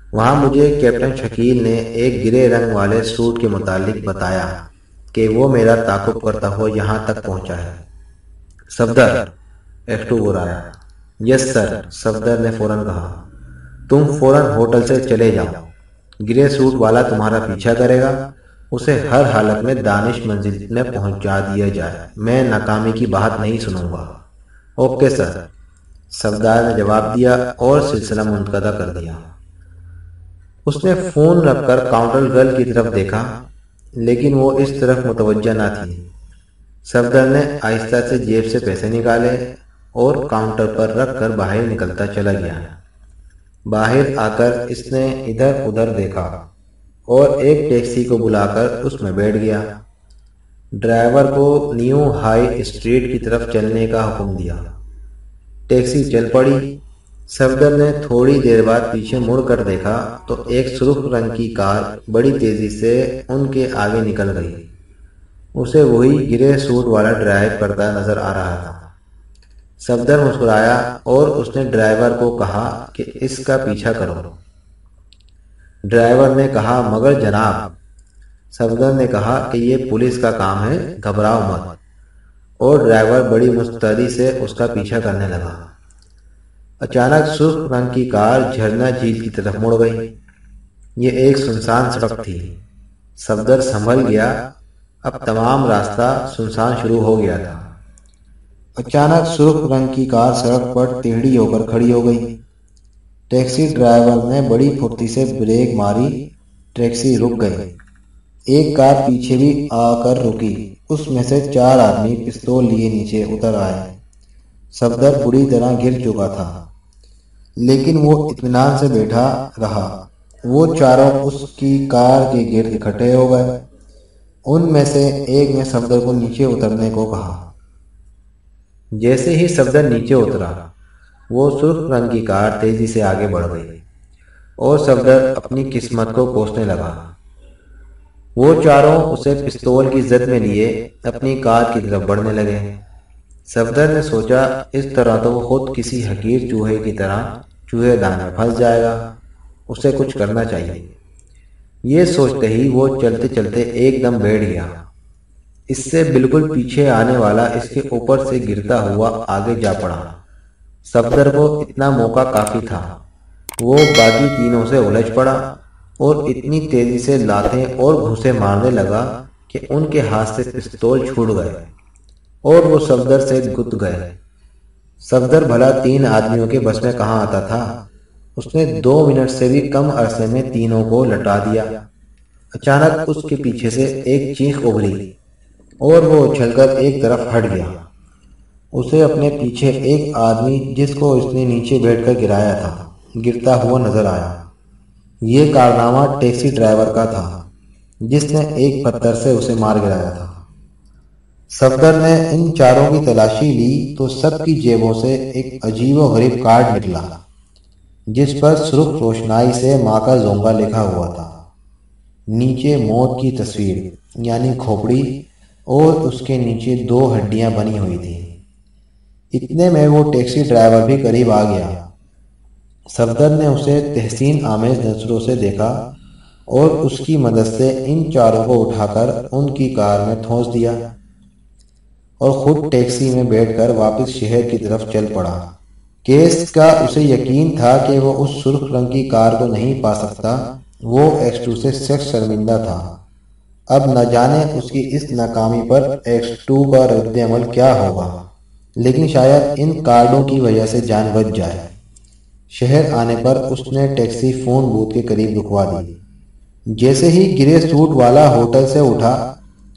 وہاں مجھے کیپٹن شکیل نے ایک گرے رنگ والے سوٹ کے متعلق بتایا کہ وہ میرا تعاقب کرتا ہوا یہاں تک پہنچا ہے۔ صفدر، ایکٹو برایا۔ یس سر، صفدر نے فوراً کہا۔ تم فوراً ہوٹل سے چلے جاؤ، گرے سوٹ والا تمہارا پیچھا کرے گا، اسے ہر حالت میں دانش منزل میں پہنچا دیا جائے، میں ناکامی کی بات نہیں سنوں گا۔ اوکے سر، صفدر نے جواب دیا اور سلسلہ منقطع کر دیا۔ اس نے فون رکھ کر کاؤنٹر گرل کی طرف دیکھا، لیکن وہ اس طرف متوجہ نہ تھی۔ صفدر نے آہستہ سے جیب سے پیسے نکالے اور کاؤنٹر پر رکھ کر باہر نکلتا چلا گیا۔ باہر آ کر اس نے ادھر ادھر دیکھا اور ایک ٹیکسی کو بلا کر اس میں بیٹھ گیا۔ ڈرائیور کو نیو ہائی اسٹریٹ کی طرف چلنے کا حکم دیا۔ ٹیکسی چل پڑی۔ صفدر نے تھوڑی دیر بعد پیچھے مڑ کر دیکھا تو ایک سرخ رنگ کی کار بڑی تیزی سے ان کے آگے نکل گئی۔ اسے وہی گرے سوٹ والا ڈرائیو کرتا نظر آ رہا تھا۔ صفدر مسکرایا اور اس نے ڈرائیور کو کہا کہ اس کا پیچھا کرو۔ ڈرائیور نے کہا مگر جناب۔ صفدر نے کہا کہ یہ پولیس کا کام ہے، گھبراؤ مت، اور ڈرائیور بڑی مستعدی سے اس کا پیچھا کرنے لگا۔ اچانک سرخ رنگ کی کار جھرنا جھیل کی طرف مڑ گئی۔ یہ ایک سنسان سڑک تھی۔ صفدر سنبھل گیا، اب تمام راستہ سنسان شروع ہو گیا تھا۔ اچانک سرخ رنگ کی کار سڑک پر ٹیڑھی ہو کر کھڑی ہو گئی۔ ٹیکسی ڈرائیور نے بڑی پھرتی سے بریک ماری، ٹیکسی رک گئی۔ ایک کار پیچھے بھی آ کر رکی، اس میں سے 4 آدمی پستول لیے نیچے اتر آئے۔ صفدر بری طرح گر چکا تھا، لیکن وہ اطمینان سے بیٹھا رہا۔ وہ چاروں اس کی کار کے گرد اکٹھے ہو گئے۔ ان میں سے ایک نے صفدر کو نیچے اترنے کو کہا۔ جیسے ہی صفدر نیچے اترا، وہ سرخ رنگ کی کار تیزی سے آگے بڑھ گئی اور صفدر اپنی قسمت کو کوسنے لگا۔ وہ چاروں اسے پستول کی زد میں لیے اپنی کار کی طرف بڑھنے لگے۔ صفدر نے سوچا اس طرح تو وہ خود کسی حقیر چوہے کی طرح چوہے دان میں پھنس جائے گا، اسے کچھ کرنا چاہیے۔ یہ سوچتے ہی وہ چلتے چلتے ایک دم بیٹھ گیا۔ اس سے بالکل پیچھے آنے والا اس کے اوپر سے گرتا ہوا آگے جا پڑا۔ صفدر کو اتنا موقع کافی تھا۔ وہ باقی تینوں سے الجھ پڑا اور اتنی تیزی سے لاتیں اور گھوسے مارنے لگا کہ ان کے ہاتھ سے پستول چھوٹ گئے اور وہ صفدر سے گت گئے۔ صفدر بھلا 3 آدمیوں کے بس میں کہاں آتا تھا؟ اس نے 2 منٹ سے بھی کم عرصے میں تینوں کو لٹا دیا۔ اچانک اس کے پیچھے سے ایک چیخ ابھری اور وہ اچھل کر ایک طرف ہٹ گیا۔ اسے اپنے پیچھے ایک آدمی جس کو اس نے نیچے بیٹھ کر گرایا تھا، گرتا ہوا نظر آیا۔ یہ کارنامہ ٹیکسی ڈرائیور کا تھا جس نے ایک پتھر سے اسے مار گرایا تھا۔ صفدر نے ان چاروں کی تلاشی لی تو سب کی جیبوں سے ایک عجیب و غریب کارڈ نکلا جس پر سرخ روشنائی سے ماں کا زونگا لکھا ہوا تھا۔ نیچے موت کی تصویر یعنی کھوپڑی اور اس کے نیچے 2 ہڈیاں بنی ہوئی تھیں۔ اتنے میں وہ ٹیکسی ڈرائیور بھی قریب آ گیا۔ صفدر نے اسے تحسین آمیز نظروں سے دیکھا اور اس کی مدد سے ان چاروں کو اٹھا کر ان کی کار میں ٹھونس دیا اور خود ٹیکسی میں بیٹھ کر واپس شہر کی طرف چل پڑا۔ کیس کا اسے یقین تھا کہ وہ اس سرخ رنگ کی کار کو نہیں پا سکتا۔ وہ ایکس 2 سے سخت شرمندہ تھا۔ اب نہ جانے اس کی اس ناکامی پر ایکس 2 کا رد عمل کیا ہوگا، لیکن شاید ان کارڈوں کی وجہ سے جان بچ جائے۔ شہر آنے پر اس نے ٹیکسی فون بوتھ کے قریب رکوا دی۔ جیسے ہی گرے سوٹ والا ہوٹل سے اٹھا،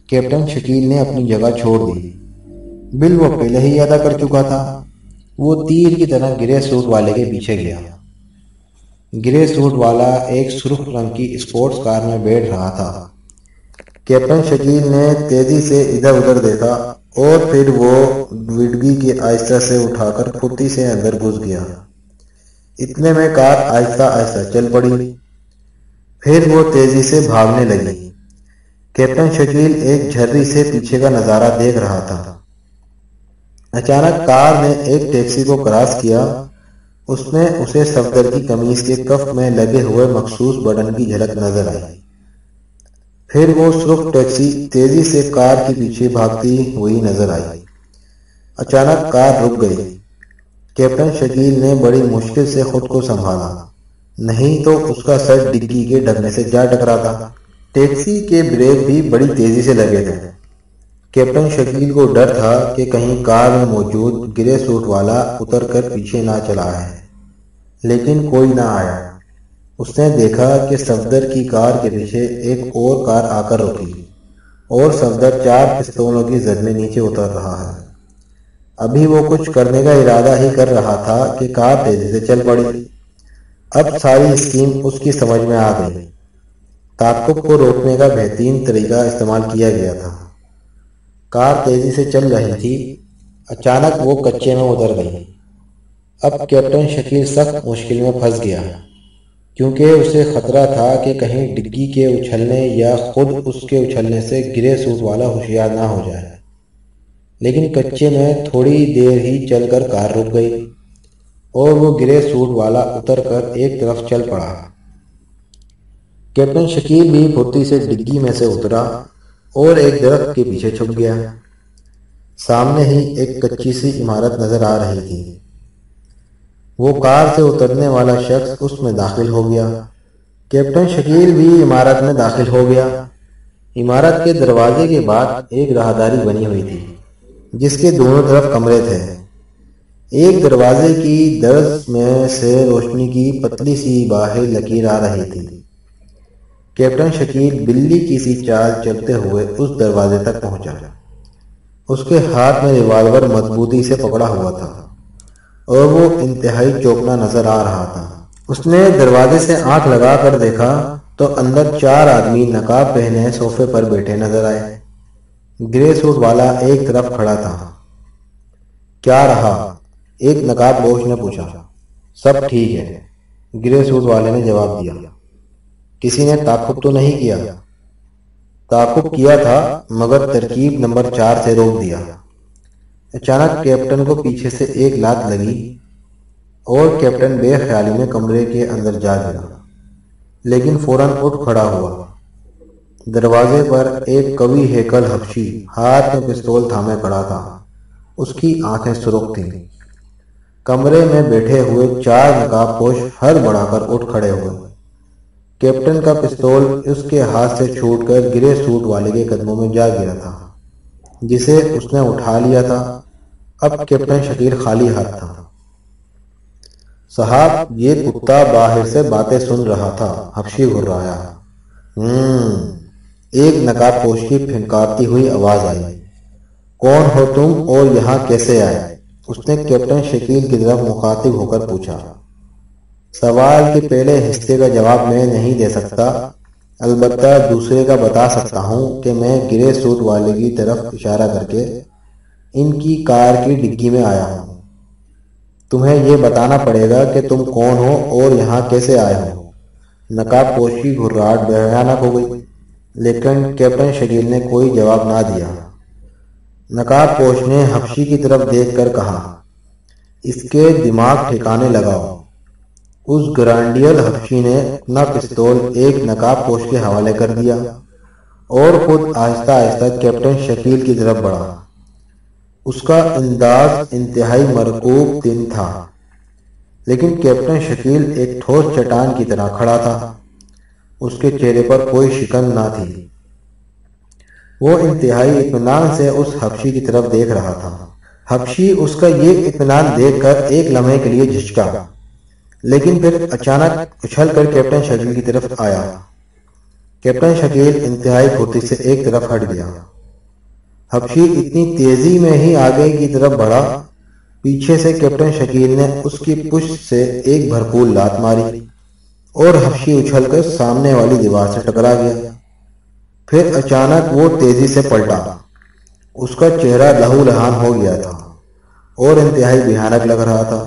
کیپٹن شکیل نے اپنی جگہ چھوڑ دی۔ بل وہ پہلے ہی ادا کر چکا تھا۔ وہ تیر کی طرح گرے سوٹ والے کے پیچھے گیا۔ گرے سوٹ والا ایک سرخ رنگ کی اسپورٹس کار میں بیٹھ رہا تھا۔ کیپٹن شکیل نے تیزی سے ادھر ادھر دیکھا اور پھر وہ وڈگی کے آہستہ سے اٹھا کر پھرتی سے اندر گھس گیا۔ اتنے میں کار آہستہ آہستہ چل پڑی، پھر وہ تیزی سے بھاگنے لگی۔ کیپٹن شکیل ایک جھرری سے پیچھے کا نظارہ دیکھ رہا تھا۔ اچانک کار نے ایک ٹیکسی کو کراس کیا اس میں اسے صفدر کی قمیص کے کف میں لگے ہوئے مخصوص بٹن کی جھلک نظر آئی۔ پھر وہ سرخ ٹیکسی تیزی سے کار کے پیچھے بھاگتی ہوئی نظر آئی۔ اچانک کار رک گئی۔ کیپٹن شکیل نے بڑی مشکل سے خود کو سنبھالا، نہیں تو اس کا سر ڈگی کے ڈھکنے سے جا ٹکراتا۔ ٹیکسی کے بریک بھی بڑی تیزی سے لگے تھے۔ کیپٹن شکیل کو ڈر تھا کہ کہیں کار میں موجود گرے سوٹ والا اتر کر پیچھے نہ چلا آئے، لیکن کوئی نہ آیا۔ اس نے دیکھا کہ صفدر کی کار کے پیچھے ایک اور کار آ کر رکی اور صفدر 4 پستولوں کی زد میں نیچے اتر رہا ہے۔ ابھی وہ کچھ کرنے کا ارادہ ہی کر رہا تھا کہ کار تیزی سے چل پڑی۔ اب ساری اسکیم اس کی سمجھ میں آ گئی۔ تعاقب کو روکنے کا بہترین طریقہ استعمال کیا گیا تھا۔ کار تیزی سے چل رہی تھی، اچانک وہ کچے میں اتر گئی۔ اب کیپٹن شکیل سخت مشکل میں پھنس گیا، کیونکہ اسے خطرہ تھا کہ کہیں ڈگی کے اچھلنے یا خود اس کے اچھلنے سے گرے سوٹ والا ہوشیار نہ ہو جائے۔ لیکن کچے میں تھوڑی دیر ہی چل کر کار رک گئی اور وہ گرے سوٹ والا اتر کر ایک طرف چل پڑا۔ کیپٹن شکیل بھی پھرتی سے ڈگی میں سے اترا اور ایک درخت کے پیچھے چھپ گیا۔ سامنے ہی ایک کچی سی عمارت نظر آ رہی تھی۔ وہ کار سے اترنے والا شخص اس میں داخل ہو گیا۔ کیپٹن شکیل بھی عمارت میں داخل ہو گیا۔ عمارت کے دروازے کے بعد ایک راہداری بنی ہوئی تھی، جس کے دونوں طرف کمرے تھے۔ ایک دروازے کی درز میں سے روشنی کی پتلی سی باہر لکیر آ رہی تھی۔ کیپٹن شکیل بلی کی سی چال چلتے ہوئے اس دروازے تک پہنچا۔ اس کے ہاتھ میں ریوالور مضبوطی سے پکڑا ہوا تھا اور وہ انتہائی چوکنا نظر آ رہا تھا۔ اس نے دروازے سے آنکھ لگا کر دیکھا تو اندر 4 آدمی نقاب پہنے صوفے پر بیٹھے نظر آئے۔ گرے سوٹ والا ایک طرف کھڑا تھا۔ کیا رہا؟ ایک نقاب پوش نے پوچھا۔ سب ٹھیک ہے، گرے سوٹ والے نے جواب دیا۔ کسی نے تعاقب تو نہیں کیا؟ تعاقب کیا تھا، مگر ترکیب نمبر 4 سے روک دیا۔ اچانک کیپٹن کو پیچھے سے ایک لات لگی اور کیپٹن بے خیالی میں کمرے کے اندر جا گرا، لیکن فوراً اٹھ کھڑا ہوا۔ دروازے پر ایک قوی ہیکل حبشی ہاتھ میں پستول تھامے کھڑا تھا۔ اس کی آنکھیں سرخ تھیں۔ کمرے میں بیٹھے ہوئے 4 نقاب پوش ہر بڑھا کر اٹھ کھڑے ہوئے۔ کیپٹن کا پستول اس کے ہاتھ سے چھوٹ کر گرے سوٹ والے کے قدموں میں جا گرا تھا، جسے اس نے اٹھا لیا تھا۔ اب کیپٹن شکیل خالی ہاتھ تھا۔ صاحب، یہ کتا باہر سے باتیں سن رہا تھا، حبشی گھرایا۔ ایک نقاب پوش کی پھنکارتی ہوئی آواز آئی۔ کون ہو تم اور یہاں کیسے آئے؟ اس نے کیپٹن شکیل کی طرف مخاطب ہو کر پوچھا۔ سوال کے پہلے حصے کا جواب میں نہیں دے سکتا، البتہ دوسرے کا بتا سکتا ہوں کہ میں گرے سوٹ والے کی طرف اشارہ کر کے ان کی کار کی ڈگی میں آیا ہوں۔ تمہیں یہ بتانا پڑے گا کہ تم کون ہو اور یہاں کیسے آئے ہو۔ نقاب پوش کی گھرراہٹ بھیانک ہو گئی، لیکن کیپٹن شکیل نے کوئی جواب نہ دیا۔ نقاب پوش نے حبشی کی طرف دیکھ کر کہا، اس کے دماغ ٹھکانے لگاؤ۔ اس گرانڈیل حبشی نے اپنا پستول ایک نقاب پوش کے حوالے کر دیا اور خود آہستہ آہستہ کیپٹن شکیل کی طرف بڑھا۔ اس کا انداز انتہائی مرکوب تن تھا، لیکن کیپٹن شکیل ایک ٹھوس چٹان کی طرح کھڑا تھا۔ اس کے چہرے پر کوئی شکن نہ تھی۔ وہ انتہائی اطمینان سے اس حبشی کی طرف دیکھ رہا تھا۔ حبشی اس کا یہ اطمینان دیکھ کر ایک لمحے کے لیے جھچکا، لیکن پھر اچانک اچھل کر کیپٹن شکیل کی طرف آیا۔ کیپٹن شکیل انتہائی پھرتی سے ایک طرف ہٹ گیا۔ حبشی اتنی تیزی میں ہی آگے کی طرف بڑھا، پیچھے سے کیپٹن شکیل نے اس کی پشت سے ایک بھرپور لات ماری اور حبشی اچھل کر سامنے والی دیوار سے ٹکرا گیا۔ پھر اچانک وہ تیزی سے پلٹا۔ اس کا چہرہ لہو لہان ہو گیا تھا اور انتہائی بھیانک لگ رہا تھا۔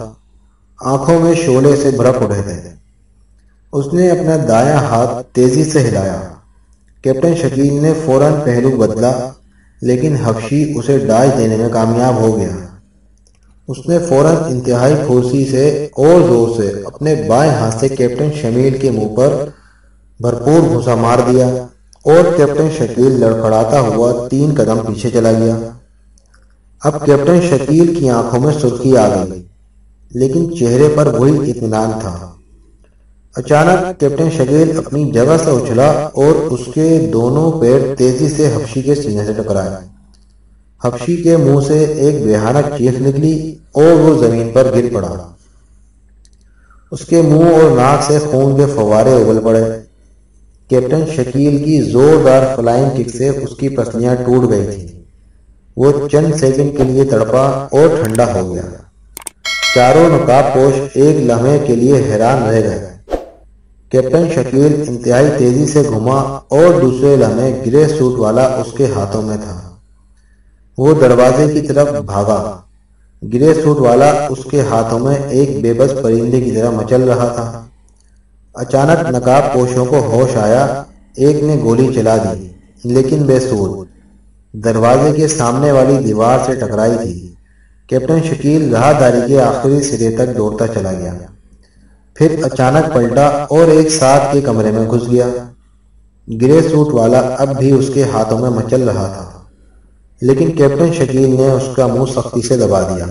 آنکھوں میں شعلے سے بھڑک اٹھے تھے۔ اس نے اپنا دایاں ہاتھ تیزی سے ہلایا۔ کیپٹن شکیل نے فوراً پہلو بدلا، لیکن حبشی اسے ڈاج دینے میں کامیاب ہو گیا۔ اس نے فوراً انتہائی پھرتی سے اور زور سے اپنے بائیں ہاتھ سے کیپٹن شمیل کے منہ پر بھرپور گھوسا مار دیا اور کیپٹن شکیل لڑکھڑاتا ہوا 3 قدم پیچھے چلا گیا۔ اب کیپٹن شکیل کی آنکھوں میں سرخی آ گئی، لیکن چہرے پر وہی اطمینان تھا۔ اچانک کیپٹن شکیل اپنی جگہ سے اچھلا اور اس کے دونوں پیر تیزی سے حبشی کے سینے سے ٹکرائے۔ حبشی کے منہ سے ایک بھیانک چیخ نکلی اور وہ زمین پر گر پڑا۔ اس کے منہ اور ناک سے خون کے فوارے اگل پڑے۔ کیپٹن شکیل کی زوردار فلائنگ کک سے اس کی پسلیاں ٹوٹ گئی تھیں۔ وہ چند سیکنڈ کے لیے تڑپا اور ٹھنڈا ہو گیا۔ چاروں نقاب پوش ایک لمحے کے لیے حیران رہ گئے۔ کیپٹن شکیل انتہائی تیزی سے گھما اور دوسرے لمحے گرے سوٹ والا اس کے ہاتھوں میں تھا۔ وہ دروازے کی طرف بھاگا۔ گرے سوٹ والا اس کے ہاتھوں میں ایک بے بس پرندے کی طرح مچل رہا تھا۔ اچانک نقاب پوشوں کو ہوش آیا۔ ایک نے گولی چلا دی، لیکن بے سود، دروازے کے سامنے والی دیوار سے ٹکرائی تھی۔ کیپٹن شکیل راہداری کے آخری سرے تک دوڑتا چلا گیا، پھر اچانک پلٹا اور ایک ساتھ کے کمرے میں گھس گیا۔ گرے سوٹ والا اب بھی اس کے ہاتھوں میں مچل رہا تھا، لیکن کیپٹن شکیل نے اس کا منہ سختی سے دبا دیا۔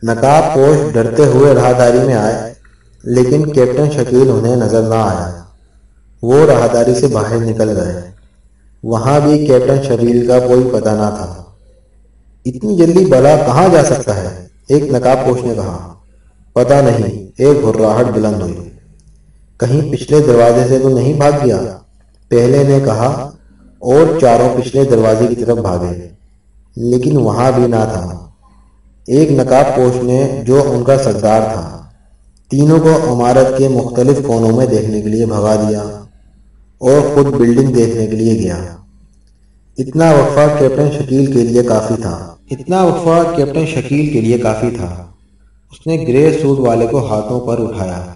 نقاب پوش ڈرتے ہوئے راہداری میں آئے، لیکن کیپٹن شکیل انہیں نظر نہ آیا۔ وہ راہداری سے باہر نکل گئے۔ وہاں بھی کیپٹن شکیل کا کوئی پتہ نہ تھا۔ اتنی جلدی بلا کہاں جا سکتا ہے؟ ایک نقاب پوش نے کہا۔ پتہ نہیں، ایک گھرراہٹ بلند ہوئی۔ کہیں پچھلے دروازے سے تو نہیں بھاگ گیا؟ پہلے نے کہا، اور چاروں پچھلے دروازے کی طرف بھاگے، لیکن وہاں بھی نہ تھا۔ ایک نقاب پوش نے، جو ان کا سردار تھا، تینوں کو عمارت کے مختلف کونوں میں دیکھنے کے لیے بھگا دیا اور خود بلڈنگ دیکھنے کے لیے گیا۔ اتنا وقفہ کیپٹن شکیل کے لیے کافی تھا۔ اس نے گرے سوٹ والے کو ہاتھوں پر اٹھایا۔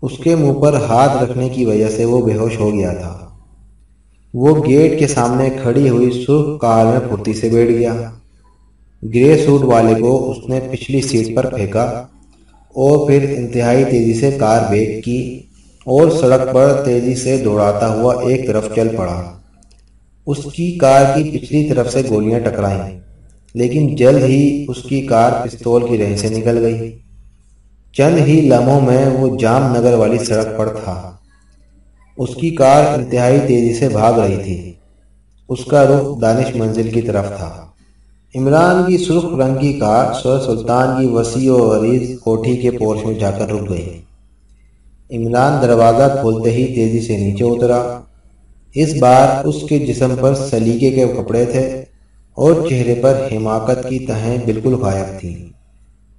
اس کے منہ پر ہاتھ رکھنے کی وجہ سے وہ بے ہوش ہو گیا تھا۔ وہ گیٹ کے سامنے کھڑی ہوئی سرخ کار میں پھرتی سے بیٹھ گیا۔ گرے سوٹ والے کو اس نے پچھلی سیٹ پر پھینکا اور پھر انتہائی تیزی سے کار بریک کی اور سڑک پر تیزی سے دوڑاتا ہوا ایک طرف چل پڑا۔ اس کی کار کی پچھلی طرف سے گولیاں ٹکرائیں، لیکن جلد ہی اس کی کار پستول کی رین سے نکل گئی۔ چند ہی لمحوں میں وہ جام نگر والی سڑک پر تھا۔ اس کی کار انتہائی تیزی سے بھاگ رہی تھی۔ اس کا رخ دانش منزل کی طرف تھا۔ عمران کی سرخ رنگ کی کار سر سلطان کی وسیع و عریض کوٹھی کے پورش میں جا کر رک گئی۔ عمران دروازہ کھولتے ہی تیزی سے نیچے اترا۔ اس بار اس کے جسم پر سلیقے کے کپڑے تھے اور چہرے پر حماقت کی تہیں بالکل غائب تھیں۔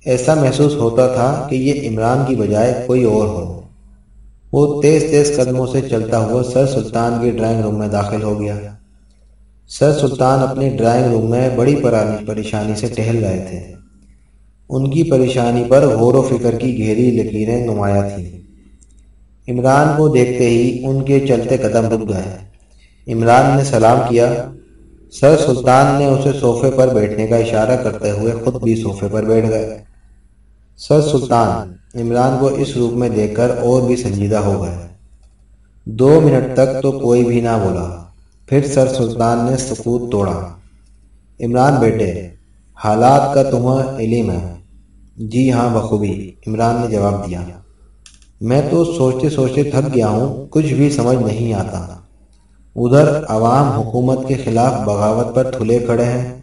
ایسا محسوس ہوتا تھا کہ یہ عمران کی بجائے کوئی اور ہو۔ وہ تیز تیز قدموں سے چلتا ہوا سر سلطان کے ڈرائنگ روم میں داخل ہو گیا۔ سر سلطان اپنے ڈرائنگ روم میں بڑی پریشانی سے ٹہل رہے تھے۔ ان کی پریشانی پر غور و فکر کی گہری لکیریں نمایاں تھیں۔ عمران کو دیکھتے ہی ان کے چلتے قدم رک گئے۔ عمران نے سلام کیا۔ سر سلطان نے اسے صوفے پر بیٹھنے کا اشارہ کرتے ہوئے خود بھی صوفے پر بیٹھ گئے۔ سر سلطان عمران کو اس روپ میں دیکھ کر اور بھی سنجیدہ ہو گئے۔ 2 منٹ تک تو کوئی بھی نہ بولا، پھر سر سلطان نے سکوت توڑا۔ عمران بیٹے، حالات کا تمہیں علم ہے؟ جی ہاں بخوبی، عمران نے جواب دیا۔ میں تو سوچتے سوچتے تھک گیا ہوں، کچھ بھی سمجھ نہیں آتا۔ ادھر عوام حکومت کے خلاف بغاوت پر تھلے کھڑے ہیں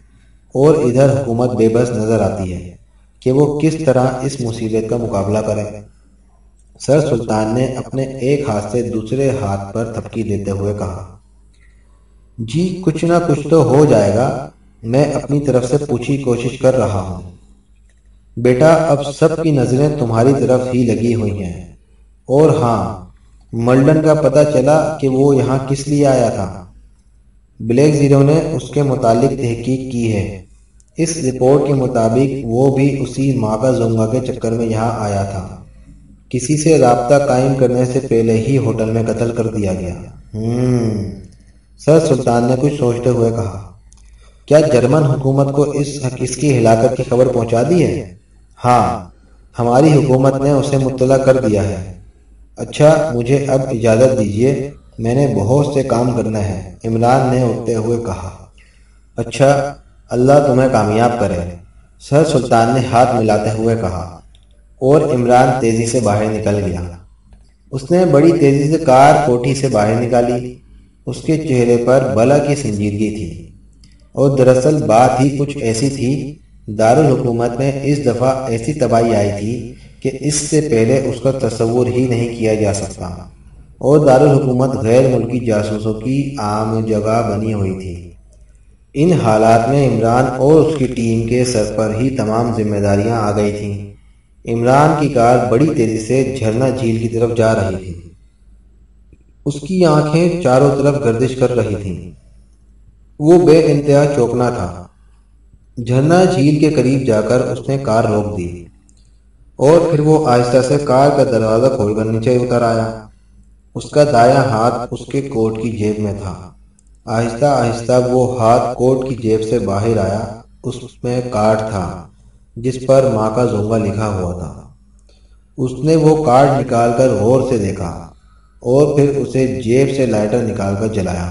اور ادھر حکومت بے بس نظر آتی ہے کہ وہ کس طرح اس مصیبت کا مقابلہ کرے۔ سر سلطان نے اپنے ایک ہاتھ سے دوسرے ہاتھ پر تھپکی دیتے ہوئے کہا، جی کچھ نہ کچھ تو ہو جائے گا، میں اپنی طرف سے پوری کوشش کر رہا ہوں۔ بیٹا اب سب کی نظریں تمہاری طرف ہی لگی ہوئی ہیں، اور ہاں ملڈن کا پتہ چلا کہ وہ یہاں کس لیے آیا تھا؟ بلیک زیرو نے اس کے متعلق تحقیق کی ہے۔ اس رپورٹ کے مطابق وہ بھی اسی ماگا زونگا کے چکر میں یہاں آیا تھا۔ کسی سے رابطہ قائم کرنے سے پہلے ہی ہوٹل میں قتل کر دیا گیا۔ سر سلطان نے کچھ سوچتے ہوئے کہا، کیا جرمن حکومت کو اس کی ہلاکت کی خبر پہنچا دی ہے؟ ہاں، ہماری حکومت نے اسے مطلع کر دیا ہے۔ اچھا، مجھے اب اجازت دیجیے، میں نے بہت سے کام کرنا ہے، عمران نے اٹھتے ہوئے کہا۔ اچھا، اللہ تمہیں کامیاب کرے، سر سلطان نے ہاتھ ملاتے ہوئے کہا، اور عمران تیزی سے باہر نکل گیا۔ اس نے بڑی تیزی سے کار کوٹھی سے باہر نکالی۔ اس کے چہرے پر بلا کی سنجیدگی تھی، اور دراصل بات ہی کچھ ایسی تھی۔ دارالحکومت میں اس دفعہ ایسی تباہی آئی تھی کہ اس سے پہلے اس کا تصور ہی نہیں کیا جا سکتا، اور دارالحکومت غیر ملکی جاسوسوں کی عام جگہ بنی ہوئی تھی۔ ان حالات میں عمران اور اس کی ٹیم کے سر پر ہی تمام ذمہ داریاں آ گئی تھیں۔ عمران کی کار بڑی تیزی سے جھرنا جھیل کی طرف جا رہی تھی۔ اس کی آنکھیں چاروں طرف گردش کر رہی تھیں۔ وہ بے انتہا چوکنا تھا۔ جھرنا جھیل کے قریب جا کر اس نے کار روک دی، اور پھر وہ آہستہ سے کار کا دروازہ کھول کر نیچے اتر آیا۔ اس کا دایاں ہاتھ اس کے کوٹ کی جیب میں تھا۔ آہستہ آہستہ وہ ہاتھ کوٹ کی جیب سے باہر آیا۔ اس میں کارڈ تھا جس پر ماں کا زونگا لکھا ہوا تھا۔ اس نے وہ کارڈ نکال کر غور سے دیکھا، اور پھر اسے جیب سے لائٹر نکال کر جلایا،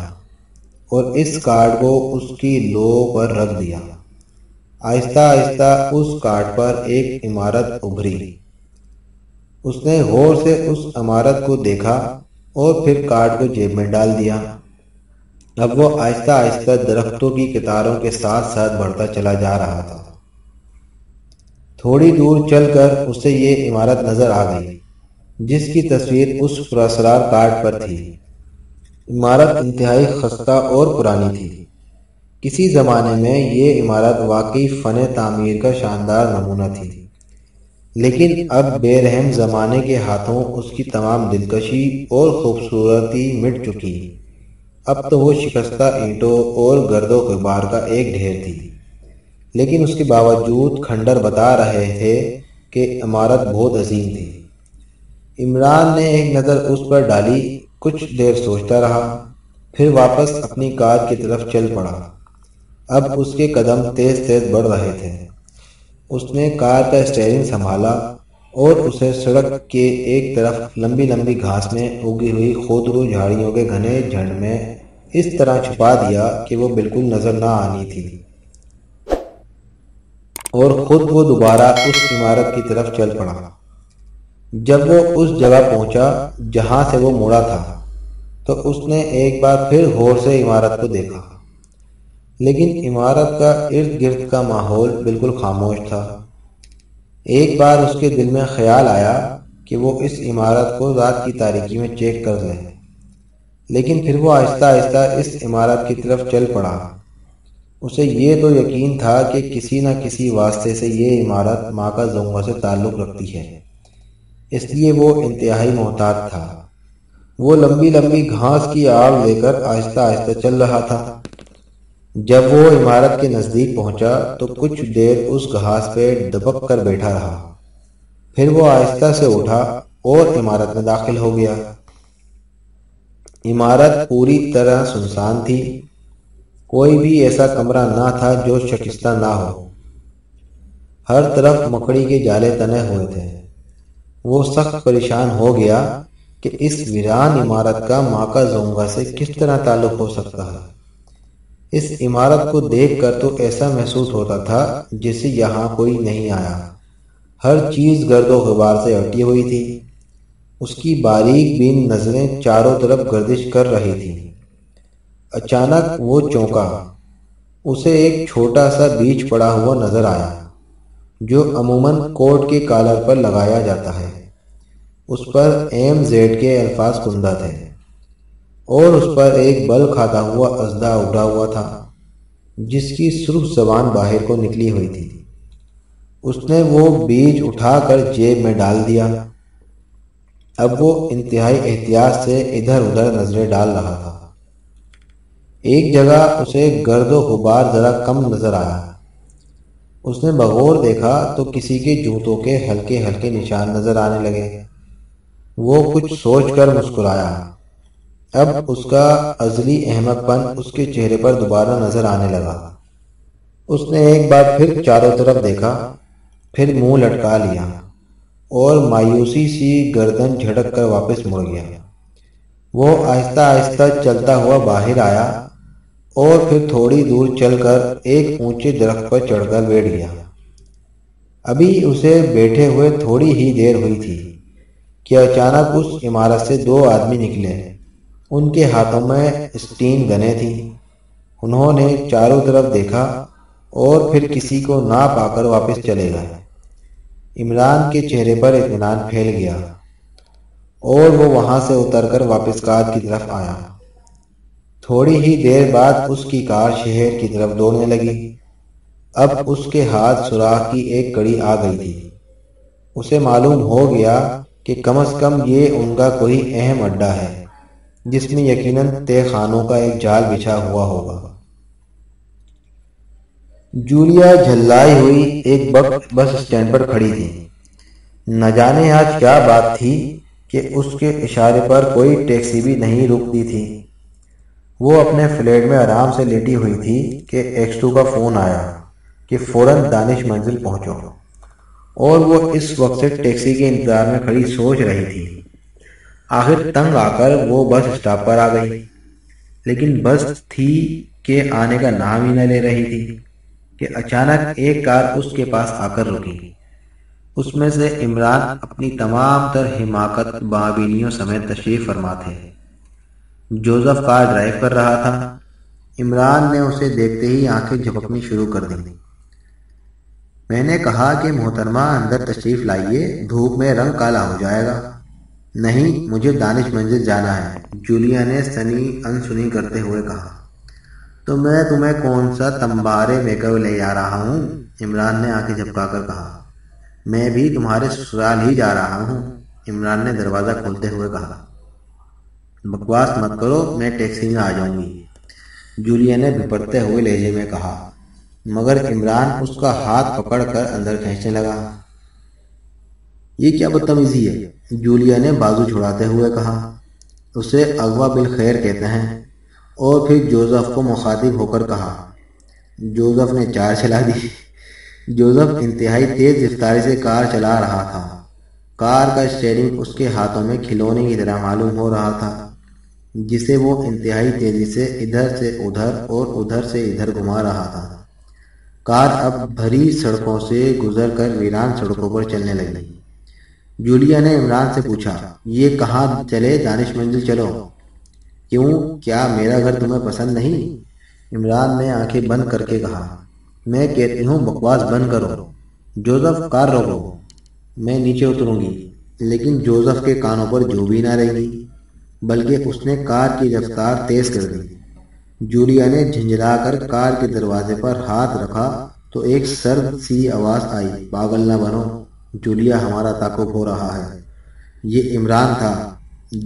اور اس کارڈ کو اس کی لو پر رکھ دیا۔ آہستہ آہستہ اس کارڈ پر ایک عمارت ابھری۔ اس نے غور سے اس عمارت کو دیکھا، اور پھر کارڈ کو جیب میں ڈال دیا۔ اب وہ آہستہ آہستہ درختوں کی قطاروں کے ساتھ ساتھ بڑھتا چلا جا رہا تھا۔ تھوڑی دور چل کر اسے یہ عمارت نظر آ گئی جس کی تصویر اس پراسرار کارڈ پر تھی۔ عمارت انتہائی خستہ اور پرانی تھی۔ کسی زمانے میں یہ عمارت واقعی فن تعمیر کا شاندار نمونہ تھی، لیکن اب بے رحم زمانے کے ہاتھوں اس کی تمام دلکشی اور خوبصورتی مٹ چکی۔ اب تو وہ شکستہ اینٹوں اور گرد و غبار کا ایک ڈھیر تھی، لیکن اس کے باوجود کھنڈر بتا رہے تھے کہ عمارت بہت عظیم تھی۔ عمران نے ایک نظر اس پر ڈالی، کچھ دیر سوچتا رہا، پھر واپس اپنی کار کی طرف چل پڑا۔ اب اس کے قدم تیز تیز بڑھ رہے تھے۔ اس نے کار کا اسٹیئرنگ سنبھالا، اور اسے سڑک کے ایک طرف لمبی لمبی گھاس میں اگی ہوئی خودرو جھاڑیوں کے گھنے جھنڈ میں اس طرح چھپا دیا کہ وہ بالکل نظر نہ آنی تھی، اور خود وہ دوبارہ اس عمارت کی طرف چل پڑا۔ جب وہ اس جگہ پہنچا جہاں سے وہ مڑا تھا، تو اس نے ایک بار پھر غور سے عمارت کو دیکھا، لیکن عمارت کا ارد گرد کا ماحول بالکل خاموش تھا۔ ایک بار اس کے دل میں خیال آیا کہ وہ اس عمارت کو رات کی تاریکی میں چیک کر لے، لیکن پھر وہ آہستہ آہستہ اس عمارت کی طرف چل پڑا۔ اسے یہ تو یقین تھا کہ کسی نہ کسی واسطے سے یہ عمارت ماں کا زونگا سے تعلق رکھتی ہے، اس لیے وہ انتہائی محتاط تھا۔ وہ لمبی لمبی گھاس کی آڑ لے کر آہستہ آہستہ چل رہا تھا۔ جب وہ عمارت کے نزدیک پہنچا تو کچھ دیر اس گھاس پہ دبک کر بیٹھا رہا، پھر وہ آہستہ سے اٹھا اور عمارت میں داخل ہو گیا۔ عمارت پوری طرح سنسان تھی۔ کوئی بھی ایسا کمرہ نہ تھا جو شکستہ نہ ہو۔ ہر طرف مکڑی کے جالے تنے ہوئے تھے۔ وہ سخت پریشان ہو گیا کہ اس ویران عمارت کا ماں کا زونگا سے کس طرح تعلق ہو سکتا ہے۔ اس عمارت کو دیکھ کر تو ایسا محسوس ہوتا تھا جیسے یہاں کوئی نہیں آیا۔ ہر چیز گرد و غبار سے ہٹی ہوئی تھی۔ اس کی باریک بین نظریں چاروں طرف گردش کر رہی تھیں۔ اچانک وہ چونکا۔ اسے ایک چھوٹا سا بیج پڑا ہوا نظر آیا جو عموماً کوٹ کے کالر پر لگایا جاتا ہے۔ اس پر MZ کے الفاظ کندہ تھے، اور اس پر ایک بل کھاتا ہوا اژدہا اٹھا ہوا تھا جس کی سرخ زبان باہر کو نکلی ہوئی تھی۔ اس نے وہ بیج اٹھا کر جیب میں ڈال دیا۔ اب وہ انتہائی احتیاط سے ادھر ادھر نظریں ڈال رہا تھا۔ ایک جگہ اسے گرد و غبار ذرا کم نظر آیا۔ اس نے بغور دیکھا تو کسی کے جوتوں کے ہلکے ہلکے نشان نظر آنے لگے۔ وہ کچھ سوچ کر مسکرایا۔ اب اس کا ازلی احمق پن اس کے چہرے پر دوبارہ نظر آنے لگا۔ اس نے ایک بار پھر چاروں طرف دیکھا، پھر منہ لٹکا لیا اور مایوسی سی گردن جھٹک کر واپس مڑ گیا۔ وہ آہستہ آہستہ چلتا ہوا باہر آیا اور پھر تھوڑی دور چل کر ایک اونچے درخت پر چڑھ کر بیٹھ گیا۔ ابھی اسے بیٹھے ہوئے تھوڑی ہی دیر ہوئی تھی کہ اچانک اس عمارت سے دو آدمی نکلے۔ ان کے ہاتھوں میں اسٹین گنیں تھیں۔ انہوں نے چاروں طرف دیکھا اور پھر کسی کو نہ پا کر واپس چلے گئے۔ عمران کے چہرے پر اطمینان پھیل گیا اور وہ وہاں سے اتر کر واپس کار کی طرف آیا۔ تھوڑی ہی دیر بعد اس کی کار شہر کی طرف دوڑنے لگی۔ اب اس کے ہاتھ سوراخ کی ایک کڑی آ گئی تھی۔ اسے معلوم ہو گیا کہ کم از کم یہ ان کا کوئی اہم اڈا ہے جس میں یقیناً تہہ خانوں کا ایک جال بچھا ہوا ہوگا۔ جولیا جھلائی ہوئی ایک وقت بس اسٹینڈ پر کھڑی تھی۔ نہ جانے آج کیا بات تھی کہ اس کے اشارے پر کوئی ٹیکسی بھی نہیں رکتی تھی۔ وہ اپنے فلیٹ میں آرام سے لیٹی ہوئی تھی کہ ایکس2 کا فون آیا کہ فوراً دانش منزل پہنچو، اور وہ اس وقت سے ٹیکسی کے انتظار میں کھڑی سوچ رہی تھی۔ آخر تنگ آ کر وہ بس اسٹاپ پر آ گئی، لیکن بس تھی کہ آنے کا نام ہی نہ لے رہی تھی کہ اچانک ایک کار اس کے پاس آ کر رکی۔ اس میں سے عمران اپنی تمام تر حماقت بابینیوں سمیت تشریف فرما تھے۔ جوزف کار ڈرائیو کر رہا تھا۔ عمران نے اسے دیکھتے ہی آنکھیں جھپکنی شروع کر دیں۔ میں نے کہا کہ محترمہ اندر تشریف لائیے، دھوپ میں رنگ کالا ہو جائے گا۔ نہیں، مجھے دانش منزل جانا ہے، جولیا نے سنی انسنی کرتے ہوئے کہا۔ تو میں تمہیں کون سا تمبارے میک اپ لے جا رہا ہوں؟ عمران نے آنکھیں جھپکا کر کہا۔ میں بھی تمہارے سسرال ہی جا رہا ہوں، عمران نے دروازہ کھولتے ہوئے کہا۔ بکواس مت کرو، میں ٹیکسی میں آ جاؤں گی، جولیا نے بھپڑتے ہوئے لہجے میں کہا، مگر عمران اس کا ہاتھ پکڑ کر اندر کھینچنے لگا۔ یہ کیا بدتمیزی ہے؟ جولیا نے بازو چھڑاتے ہوئے کہا۔ اسے اغوا بالخیر کہتے ہیں۔ اور پھر جوزف کو مخاطب ہو کر کہا۔ جوزف نے چار چلا دی۔ جوزف انتہائی تیز رفتاری سے کار چلا رہا تھا۔ کار کا اسٹیئرنگ اس کے ہاتھوں میں کھلونے کی طرح معلوم ہو رہا تھا، جسے وہ انتہائی تیزی سے ادھر سے ادھر اور ادھر سے ادھر گھما رہا تھا۔ کار اب بھری سڑکوں سے گزر کر ویران سڑکوں پر چلنے لگی۔ جولیا نے عمران سے پوچھا، یہ کہاں چلے؟ دانش منزل چلو۔ کیوں، کیا میرا گھر تمہیں پسند نہیں؟ عمران نے آنکھیں بند کر کے کہا۔ میں کہتی ہوں بکواس بند کرو۔ جوزف کار روکو، میں نیچے اتروں گی۔ لیکن جوزف کے کانوں پر جو بھی نہ رہی، بلکہ اس نے کار کی رفتار تیز کر دی۔ جولیا نے جھنجھلا کر کار کے دروازے پر ہاتھ رکھا تو ایک سرد سی آواز آئی، پاگل نہ بنو جولیا، ہمارا تعاقب ہو رہا ہے۔ یہ عمران تھا۔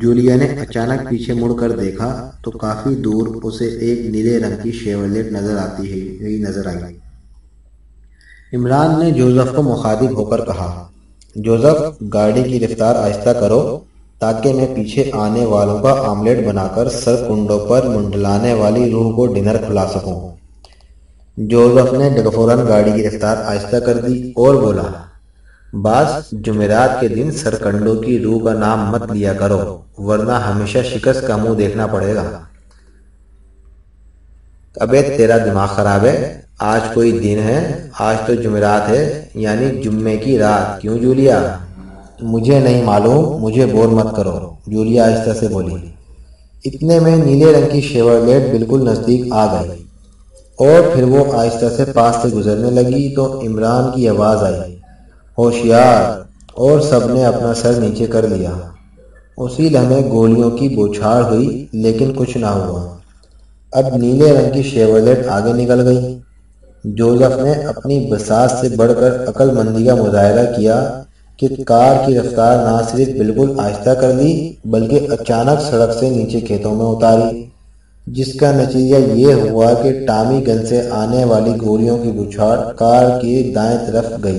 جولیا نے اچانک پیچھے مڑ کر دیکھا تو کافی دور اسے ایک نیلے رنگ کی شیورلیٹ نظر آئی۔ عمران نے جوزف کو مخاطب ہو کر کہا، جوزف گاڑی کی رفتار آہستہ کرو تاکہ میں پیچھے آنے والوں کا آملیٹ بنا کر سر کنڈوں پر منڈلانے والی روح کو ڈنر کھلا سکوں۔ جوزف نے فوراً گاڑی کی رفتار آہستہ کر دی اور بولا، باس جمعرات کے دن سرکنڈوں کی روح کا نام مت لیا کرو، ورنہ ہمیشہ شکست کا منہ دیکھنا پڑے گا۔ ابے تیرا دماغ خراب ہے؟ آج کوئی دن ہے؟ آج تو جمعرات ہے، یعنی جمعے کی رات۔ کیوں جولیا؟ مجھے نہیں معلوم، مجھے بور مت کرو، جولیا آہستہ سے بولی۔ اتنے میں نیلے رنگ کی شیورلیٹ بالکل نزدیک آ گئی اور پھر وہ آہستہ سے پاس سے گزرنے لگی تو عمران کی آواز آئی، ہوشیار، اور سب نے اپنا سر نیچے کر لیا۔ اسی لمحے گولیوں کی بوچھاڑ ہوئی، لیکن کچھ نہ ہوا۔ اب نیلے رنگ کی شیورلیٹ آگے نکل گئی۔ جوزف نے اپنی بساط سے بڑھ کر عقل مندی کا مظاہرہ کیا کہ کار کی رفتار نہ صرف بالکل آہستہ کر دی بلکہ اچانک سڑک سے نیچے کھیتوں میں اتاری، جس کا نتیجہ یہ ہوا کہ ٹامی گن سے آنے والی گولیوں کی بوچھاڑ کار کی دائیں طرف گئی،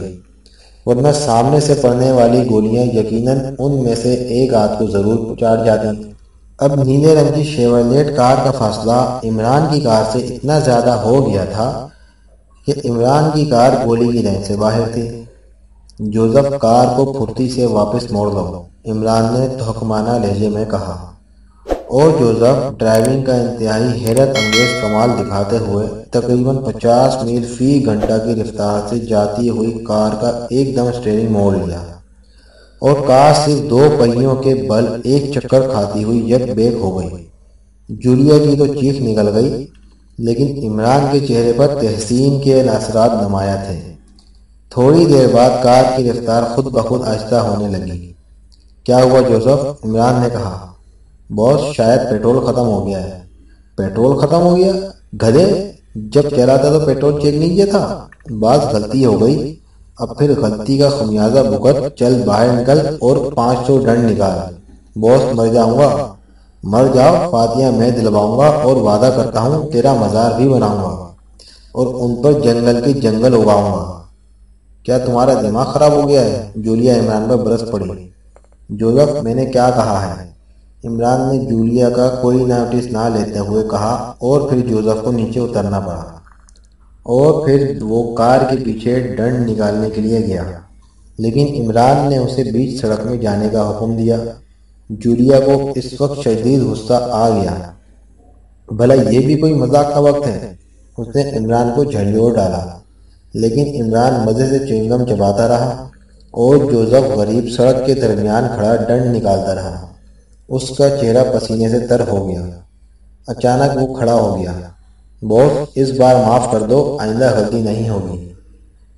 ورنہ سامنے سے پڑنے والی گولیاں یقیناً ان میں سے ایک آدھ کو ضرور چاٹ جاتی۔ اب نیلے رنگ کی شیورلیٹ کار کا فاصلہ عمران کی کار سے اتنا زیادہ ہو گیا تھا کہ عمران کی کار گولی کی رینج سے باہر تھی۔ جوزف کار کو پھرتی سے واپس موڑ دو، عمران نے تحکمانہ لہجے میں کہا، اور جوزف ڈرائیونگ کا انتہائی حیرت انگیز کمال دکھاتے ہوئے تقریباً 50 میل فی گھنٹہ کی رفتار سے جاتی ہوئی کار کا ایک دم اسٹیئرنگ موڑ لیا، اور کار صرف 2 پہیوں کے بل ایک چکر کھاتی ہوئی یک بیک ہو گئی۔ جولیا کی تو چیخ نکل گئی، لیکن عمران کے چہرے پر تحسین کے اثرات نمایاں تھے۔ تھوڑی دیر بعد کار کی رفتار خود بخود آہستہ ہونے لگی۔ کیا ہوا جوزف؟ عمران نے کہا۔ باس، شاید پیٹرول ختم ہو گیا ہے۔ پیٹرول ختم ہو گیا؟ گدھے، جب چلا تھا تو پیٹرول چیک نہیں کیا تھا؟ باس، غلطی ہو گئی، اب پھر غلطی کا خمیازہ بھگت، چل باہر نکل اور 500 ڈنڈ نکال۔ باس، مر جاؤں گا۔ مر جاؤ، فاتحہ میں دلواؤں گا، اور وعدہ کرتا ہوں تیرا مزار بھی بناؤں گا اور ان پر جنگل کے جنگل اگاؤں گا۔ کیا تمہارا دماغ خراب ہو گیا ہے؟ جولیا عمران پر برس پڑی۔ جوزف، میں نے کیا کہا ہے؟ عمران نے جولیا کا کوئی نوٹس نہ لیتے ہوئے کہا، اور پھر جوزف کو نیچے اترنا پڑا، اور پھر وہ کار کے پیچھے ڈنڈ نکالنے کے لیے گیا، لیکن عمران نے اسے بیچ سڑک میں جانے کا حکم دیا۔ جولیا کو اس وقت شدید غصہ آ گیا۔ بھلا یہ بھی کوئی مذاق کا وقت ہے؟ اس نے عمران کو جھنجھوڑ ڈالا، لیکن عمران مزے سے چیونگم چباتا رہا، اور جوزف غریب سڑک کے درمیان کھڑا ڈنڈ نکالتا رہا۔ اس کا چہرہ پسینے سے تر ہو گیا۔ اچانک وہ کھڑا ہو گیا۔ باس، اس بار معاف کر دو، آئندہ غلطی نہیں ہوگی۔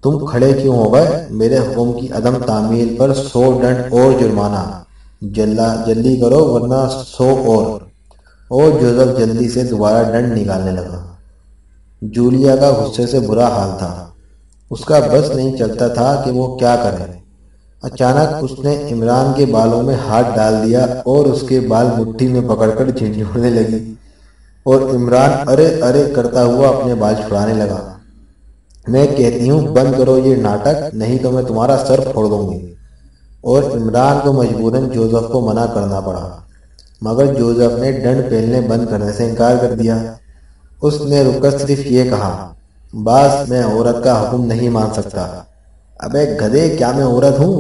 تم کھڑے کیوں ہو گئے؟ میرے حکم کی عدم تعمیل پر 100 ڈنڈ اور جرمانہ۔ جلدی کرو ورنہ 100 اور جوزف جلدی سے دوبارہ ڈنڈ نکالنے لگا۔ جولیا کا غصے سے برا حال تھا، اس کا بس نہیں چلتا تھا کہ وہ کیا کرے۔ اچانک اس نے عمران کے بالوں میں ہاتھ ڈال دیا اور اس کے بال مٹھی میں پکڑ کر جھنجھوڑنے لگی، اور عمران ارے ارے کرتا ہوا اپنے بال چھڑانے لگا۔ میں کہتی ہوں بند کرو یہ ناٹک، نہیں تو میں تمہارا سر پھوڑ دوں گی۔ اور عمران کو مجبوراً جوزف کو منع کرنا پڑا، مگر جوزف نے ڈنڈ پیلنے بند کرنے سے انکار کر دیا۔ اس نے رک کر صرف یہ کہا، باس، میں عورت کا حکم نہیں مان سکتا۔ ابے گدھے، کیا میں عورت ہوں؟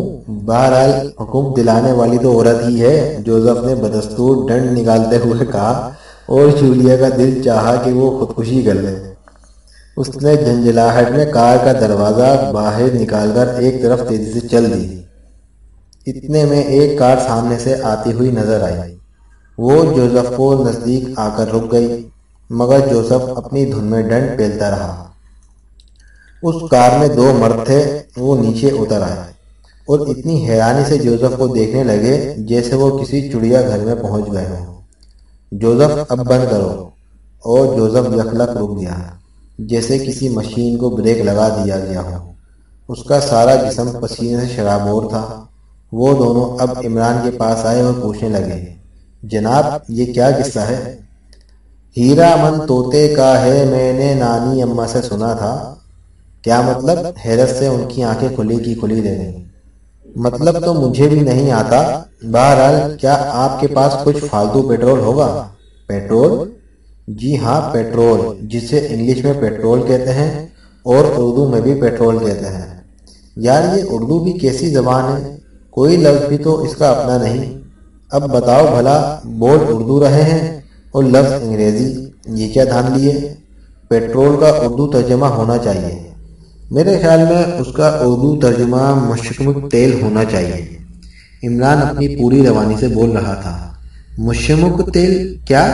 بہرحال حکم دلانے والی تو عورت ہی ہے، جوزف نے بدستور ڈنڈ نکالتے ہوئے کہا، اور جولیا کا دل چاہا کہ وہ خودکشی کر لے۔ اس نے جھنجھلاہٹ میں کار کا دروازہ باہر نکال کر ایک طرف تیزی سے چل دی۔ اتنے میں ایک کار سامنے سے آتی ہوئی نظر آئی۔ وہ جوزف کو نزدیک آ کر رک گئی، مگر جوزف اپنی دھن میں ڈنڈ پیلتا رہا۔ اس کار میں 2 مرد تھے، وہ نیچے اتر آئے اور اتنی حیرانی سے جوزف کو دیکھنے لگے جیسے وہ کسی چڑیا گھر میں پہنچ گئے ہوں۔ جوزف، اب بند کرو۔ اور جوزف یکلک رک گیا، جیسے کسی مشین کو بریک لگا دیا گیا ہو۔ اس کا سارا جسم پسینے سے شرابور تھا۔ وہ دونوں اب عمران کے پاس آئے اور پوچھنے لگے، جناب، یہ کیا قصہ ہے؟ ہیرا من طوطے کا ہے، میں نے نانی اماں سے سنا تھا۔ کیا مطلب؟ حیرت سے ان کی آنکھیں کھلی کی کھلی رہ گئیں۔ مطلب تو مجھے بھی نہیں آتا، بہرحال کیا آپ کے پاس کچھ فالتو پیٹرول ہوگا؟ پیٹرول؟ جی ہاں، پیٹرول، جسے انگلش میں پیٹرول کہتے ہیں اور اردو میں بھی پیٹرول کہتے ہیں۔ یار، یہ اردو بھی کیسی زبان ہے، کوئی لفظ بھی تو اس کا اپنا نہیں۔ اب بتاؤ بھلا، بول اردو رہے ہیں اور لفظ انگریزی، یہ کیا دھاندلی ہے؟ پیٹرول کا اردو ترجمہ ہونا چاہیے، میرے خیال میں اس کا اردو ترجمہ مشمک تیل ہونا چاہیے۔ عمران اپنی پوری روانی سے بول رہا تھا۔ مشمک تیل کیا؟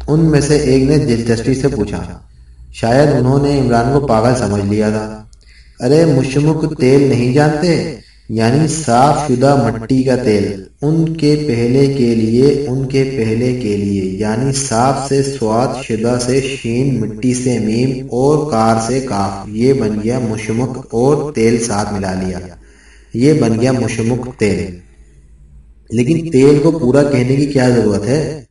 ان میں سے ایک نے دلچسپی سے پوچھا۔ شاید انہوں نے عمران کو پاگل سمجھ لیا تھا۔ ارے مشمک تیل نہیں جانتے؟ یعنی صاف شدہ مٹی کا تیل، ان کے پہلے کے لیے یعنی صاف سے سواد، شدہ سے شین، مٹی سے میم اور کار سے کاف، یہ بن گیا مشمک، اور تیل ساتھ ملا لیا، یہ بن گیا مشمک تیل۔ لیکن تیل کو پورا کہنے کی کیا ضرورت ہے؟